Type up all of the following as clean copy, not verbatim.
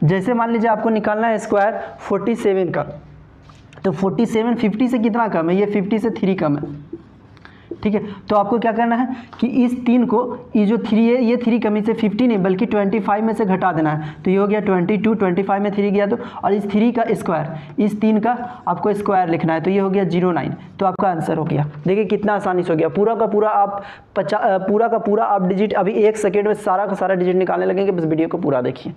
जैसे मान लीजिए आपको निकालना है स्क्वायर 47 का, तो 47 50 से कितना कम है, ये 50 से 3 कम है, ठीक है। तो आपको क्या करना है कि इस 3 को, ये जो 3 है ये 3 कमी से 50 नहीं बल्कि 25 में से घटा देना है, तो ये हो गया 22, 25 में 3 गया तो, और इस 3 का स्क्वायर, इस 3 का आपको स्क्वायर लिखना है, तो ये हो गया 09। तो आपका आंसर हो गया। देखिए कितना आसानी से हो गया। पूरा का पूरा आप डिजिट अभी 1 सेकेंड में सारा का सारा डिजिट निकालने लगेंगे। बस वीडियो को पूरा देखिए।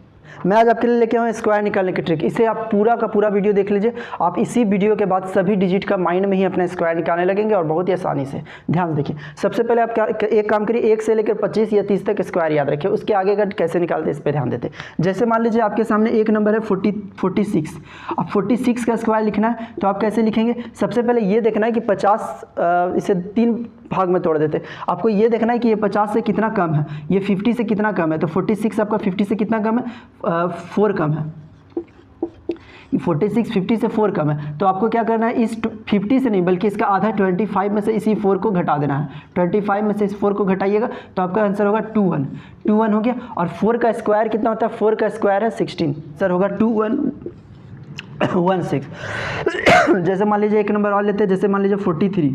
मैं आज आपके लिए लेके आया हूँ स्क्वायर निकालने की ट्रिक। इसे आप पूरा का पूरा वीडियो देख लीजिए। आप इसी वीडियो के बाद सभी डिजिट का माइंड में ही अपना स्क्वायर निकालने लगेंगे और बहुत ही आसानी से। ध्यान देखिए, सबसे पहले आप एक काम करिए, 1 से लेकर 25 या 30 तक स्क्वायर याद रखिए। उसके आगे का कैसे निकालते हैं इस पर ध्यान देते। जैसे मान लीजिए आपके सामने एक नंबर है 46। अब 46 का स्क्वायर लिखना है, तो आप कैसे लिखेंगे? सबसे पहले ये देखना है कि 50, इसे 3 भाग में तोड़ देते। आपको ये देखना है कि ये 50 से कितना कम है, ये 50 से कितना कम है। तो 46 आपका 50 से कितना कम है? 4 कम है। 46 50 से 4 कम है। तो आपको क्या करना है, इस 50 से नहीं बल्कि इसका आधा 25 में से इसी 4 को घटा देना है। 25 में से इस 4 को घटाइएगा तो आपका आंसर होगा 21 हो गया। और 4 का स्क्वायर कितना होता है? 4 का स्क्वायर है 16, सर होगा 2116। जैसे मान लीजिए एक नंबर और लेते हैं, जैसे मान लीजिए 43।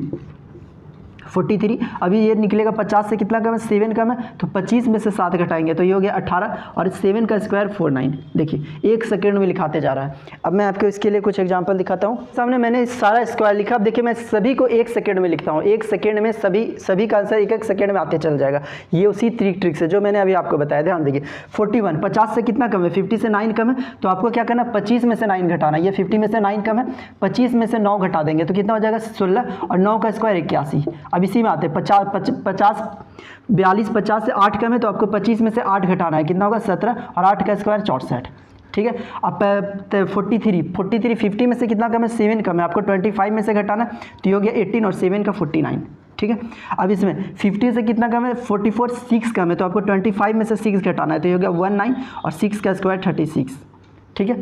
अभी ये निकलेगा 50 से कितना कम है? 7 कम है। तो 25 में से 7 घटाएंगे तो ये हो गया 18, और 7 का स्क्वायर 49। देखिए 1 सेकेंड में लिखाते जा रहा है। अब मैं आपको इसके लिए कुछ एग्जांपल दिखाता हूँ। सामने मैंने सारा स्क्वायर लिखा। अब देखिए मैं सभी को 1 सेकेंड में लिखता हूँ। 1 सेकेंड में सभी का आंसर 1 सेकेंड में आते चल जाएगा। ये उसी ट्रिक से जो मैंने अभी आपको बताया। ध्यान देखिए 41 50 से कितना कम है? 50 से 9 कम है। तो आपको क्या करना है? 25 में से 9 घटाना। ये 50 में से 9 कम है, 25 में से 9 घटा देंगे तो कितना हो जाएगा? 16, और 9 का स्क्वायर 81। अब इसी में आते हैं 42 50 से 8 कम है, तो आपको 25 में से 8 घटाना है, कितना होगा? 17, और 8 का स्क्वायर 64। ठीक है। अब 43 50 में से कितना कम है? 7 कम है। आपको 25 में से घटाना, तो ये हो गया 18, और 7 का 49। ठीक है। अब इसमें 50 से कितना कम है? 44 6 कम है। तो आपको 25 में से 6 घटाना है, तो ये हो गया 19, और 6 का स्क्वायर 36। ठीक है।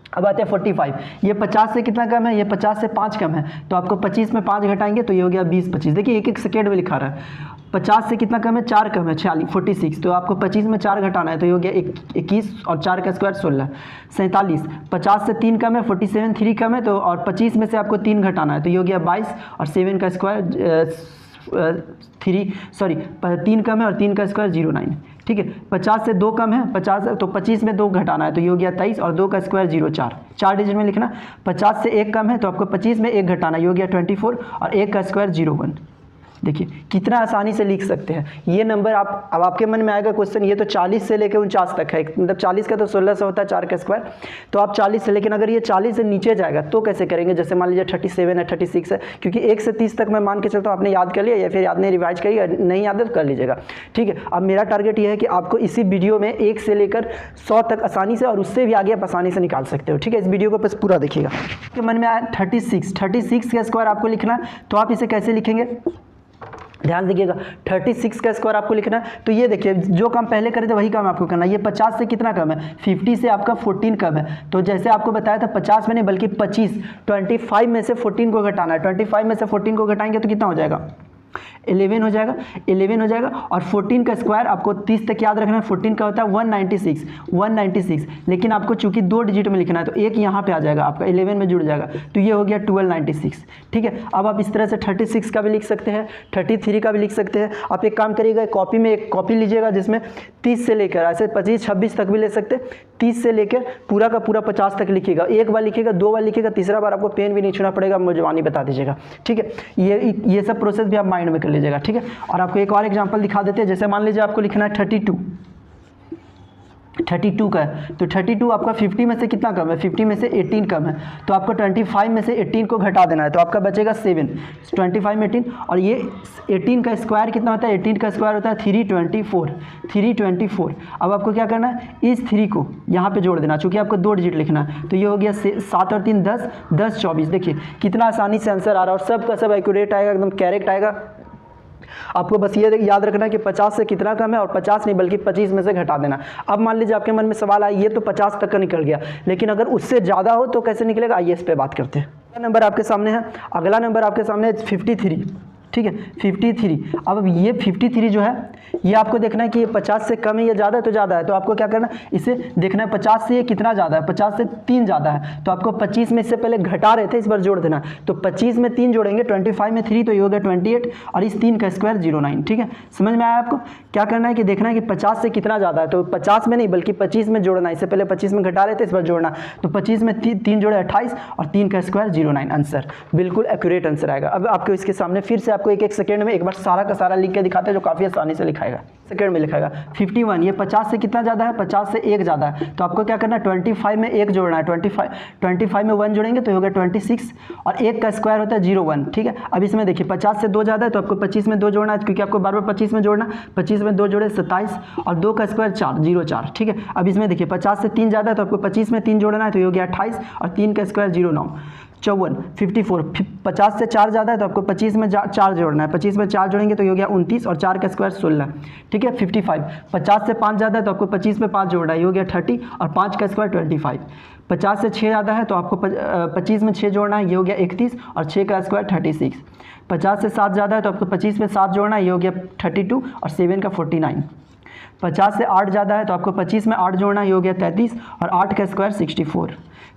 अब आते हैं 45। ये 50 से कितना कम है? ये 50 से 5 कम है। तो आपको 25 में 5 घटाएंगे तो ये हो गया 20 25। देखिए 1 सेकेंड में लिखा रहा है। 50 से कितना कम है? 4 कम है, 46। तो आपको 25 में 4 घटाना है, तो ये हो गया 21, और 4 का स्क्वायर 16। 47 50 से 3 कम है, 47 3 कम है, तो और 25 में से आपको 3 घटाना है, तो ये हो गया 22, और 7 का स्क्वायर 3 कम है, और 3 का स्क्वायर 09। ठीक है। 50 से 2 कम है, 50 तो 25 में 2 घटाना है, तो ये हो गया 23, और 2 का स्क्वायर 04। 4 डिजिट में लिखना। 50 से 1 कम है, तो आपको 25 में 1 घटाना, ये हो गया 24, और 1 का स्क्वायर 01। देखिए कितना आसानी से लिख सकते हैं ये नंबर। आप अब आपके मन में आएगा क्वेश्चन, ये तो 40 से लेकर 49 तक है, मतलब 40 का तो 1600 होता है 4 का स्क्वायर, तो आप 40 से, लेकिन अगर ये 40 से नीचे जाएगा तो कैसे करेंगे? जैसे मान लीजिए 37 है, 36 है, क्योंकि 1 से 30 तक मैं मान के चलता हूँ आपने याद कर लिया, या फिर याद नहीं रिवाइज करिए, नहीं याद है तो कर लीजिएगा। ठीक है। अब मेरा टारगेट ये है कि आपको इसी वीडियो में 1 से लेकर 100 तक आसानी से, और उससे भी आगे आप आसानी से निकाल सकते हो। ठीक है। इस वीडियो को बस पूरा देखिएगा। आपके मन में आया 36 का स्क्वायर आपको लिखना है, तो आप इसे कैसे लिखेंगे? ध्यान दीजिएगा 36 का स्क्वायर आपको लिखना है। तो ये देखिए जो काम पहले करे थे वही काम आपको करना है। ये 50 से कितना कम है? 50 से आपका 14 कम है। तो जैसे आपको बताया था 50 में नहीं बल्कि 25 में से 14 को घटाना है। 25 में से 14 को घटाएंगे तो कितना हो जाएगा? 11 हो जाएगा। और 14 का स्क्वायर आपको 30 तक याद रखना है। 14 का होता है 196, लेकिन आपको चूंकि 2 डिजिट में लिखना है तो एक यहाँ पे आ जाएगा, आपका 11 में जुड़ जाएगा, तो ये हो गया 1296। ठीक है। अब आप इस तरह से 36 का भी लिख सकते हैं, 33 का भी लिख सकते हैं। आप एक काम करिएगा, कॉपी में एक कॉपी लीजिएगा जिसमें 30 से लेकर ऐसे 25 26 तक भी ले सकते हैं। 30 से लेकर पूरा का पूरा 50 तक लिखिएगा। एक बार लिखिएगा, 2 बार लिखिएगा, तीसरा बार आपको पेन भी नहीं छूना पड़ेगा, मुझे जवानी बता दीजिएगा। ठीक है। ये सब प्रोसेस भी आप माइंड में कर लीजिएगा। ठीक है। और आपको एक और एग्जांपल दिखा देते हैं। जैसे मान लीजिए आपको लिखना है 32 का है, तो 32 आपका 50 में से कितना कम है? 50 में से 18 कम है। तो आपको 25 में से 18 को घटा देना है, तो आपका बचेगा 7। 25 में 18, और ये 18 का स्क्वायर कितना होता है? 18 का स्क्वायर होता है 324। अब आपको क्या करना है? इस 3 को यहाँ पे जोड़ देना, चूँकि आपको 2 डिजिट लिखना है। तो ये हो गया 7 और 3 10, 10 24। देखिए कितना आसानी से आंसर आ रहा है, और सब का सब एक्यूरेट आएगा, एकदम करेक्ट आएगा। आपको बस ये याद रखना है कि 50 से कितना कम है, और 50 नहीं बल्कि 25 में से घटा देना। अब मान लीजिए आपके मन में सवाल आया, ये तो 50 तक का निकल गया, लेकिन अगर उससे ज़्यादा हो तो कैसे निकलेगा? आइए इस पे बात करते हैं। अगला नंबर आपके सामने है 53। ठीक है 53। अब ये 53 जो है ये आपको देखना है कि ये 50 से कम है या ज़्यादा है, तो ज़्यादा है, तो आपको क्या करना है, इसे देखना है 50 से ये कितना ज़्यादा है, 50 से 3 ज़्यादा है, तो आपको 25 में इससे पहले घटा रहे थे, इस बार जोड़ देना। तो 25 में 3 जोड़ेंगे, 25 में 3 तो ये हो गया 28 और इस 3 का स्क्वायर 09। ठीक है, समझ में आया आपको? क्या करना है कि देखना है कि 50 से कितना ज़्यादा है, तो 50 में नहीं बल्कि 25 में जोड़ना है, इससे पहले 25 में घटा रहे थे, इस बार जोड़ना। तो 25 में 3 जोड़े 28 और 3 का स्क्वायर 09। आंसर बिल्कुल एक्यूरेट आंसर आएगा। अब आपको इसके सामने फिर से आपको एक सेकंड में एक बार सारा का सारा लिख के दिखाते हैं, जो काफ़ी आसानी से लिखाएगा, सेकंड में लिखाएगा। 51 ये 50 से कितना ज़्यादा है, 50 से 1 ज़्यादा है, तो आपको क्या करना है 25 में 1 जोड़ना है, 25 में 1 जोड़ेंगे तो होगा 26 और 1 का स्क्वायर होता है 01। ठीक है, अब इसमें देखिए 50 से 2 ज़्यादा है, तो आपको 25 में 2 जोड़ना है, क्योंकि आपको बार बार 25 में जोड़ना। 25 में 2 जोड़े 27 और 2 का स्क्वायर 4 04। ठीक है, अब इसमें देखिए 50 से 3 ज़्यादा है, तो आपको 25 में 3 जोड़ना है, तो ये हो गया 28 और 3 का स्क्वायर 09। 54 54 50 से 4 ज़्यादा है, तो आपको 25 में 4 जोड़ना है, 25 में 4 जोड़ेंगे तो ये हो गया 29 और 4 का स्क्वायर 16। ठीक है, 55 50 से 5 ज़्यादा है, तो आपको 25 में 5 जोड़ना है, ये हो गया 30 और 5 का स्क्वायर 25। 50 से 6 ज़्यादा है, तो आपको 25 में 6 जोड़ना है, ये हो गया 31 और 6 का स्क्वायर 36। 50 से 7 ज़्यादा है, तो आपको 25 में 7 जोड़ना है, ये हो गया 32 और 7 का 49। 50 से 8 ज़्यादा है, तो आपको 25 में 8 जोड़ना है, ये हो गया 33 और 8 का स्क्वायर 64।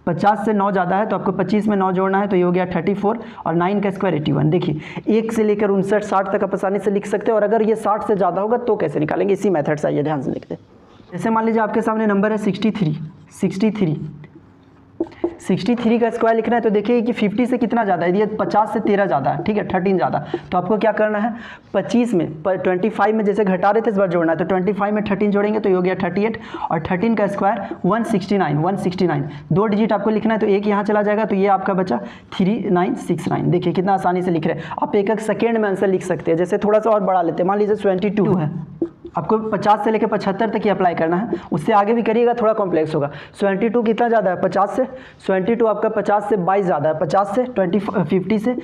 50 से 9 ज़्यादा है, तो आपको 25 में 9 जोड़ना है, तो ये हो गया 34 और 9 का स्क्वायर 81। देखिए 1 से लेकर 59 60 तक आप आसानी से लिख सकते हो, और अगर ये 60 से ज़्यादा होगा तो कैसे निकालेंगे, इसी मेथड से आइए ध्यान से लिखते हैं। जैसे मान लीजिए आपके सामने नंबर है 63 का स्क्वायर लिखना है, तो देखिए कि 50 से कितना ज़्यादा है, ये 50 से 13 ज़्यादा है। ठीक है, 13 ज़्यादा, तो आपको क्या करना है 25 में 25 में जैसे घटा रहे थे इस बार जोड़ना है, तो 25 में 13 जोड़ेंगे तो ये हो गया 38 और 13 का स्क्वायर 169। 2 डिजिट आपको लिखना है, तो एक यहाँ चला जाएगा, तो ये आपका बचा 3969। देखिए कितना आसानी से लिख रहे हैं आप, एक सेकेंड में आंसर लिख सकते हैं। जैसे थोड़ा सा और बढ़ा लेते हैं, मान लीजिए 22 है, आपको 50 से लेकर 75 तक ही अप्लाई करना है, उससे आगे भी करिएगा थोड़ा कॉम्प्लेक्स होगा। 22 कितना ज़्यादा है 50 से, 22 आपका 50 से 22 ज़्यादा है, 50 से 50 से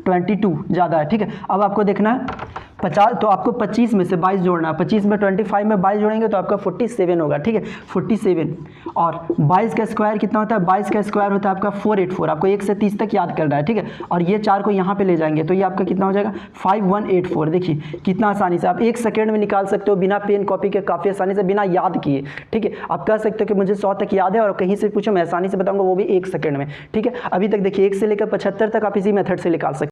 22 ज़्यादा है। ठीक है, अब आपको देखना है 50, तो आपको 25 में से 22 जोड़ना है, 25 में 25 में 22 जोड़ेंगे तो आपका 47 होगा। ठीक है, 47 और 22 का स्क्वायर कितना होता है, 22 का स्क्वायर होता है आपका 484। आपको 1 से 30 तक याद करना है। ठीक है, और ये 4 को यहाँ पे ले जाएंगे तो ये आपका कितना हो जाएगा 5184। देखिए कितना आसानी से आप 1 सेकेंड में निकाल सकते हो, बिना पेन कॉपी के, काफ़ी आसानी से, बिना याद किए। ठीक है, आप कह सकते हो कि मुझे 100 तक याद है और कहीं से पूछो मैं आसानी से बताऊँगा, वो भी 1 सेकेंड में। ठीक है, अभी तक देखिए 1 से लेकर 75 तक आप इसी मेथड से निकाल सकते हो।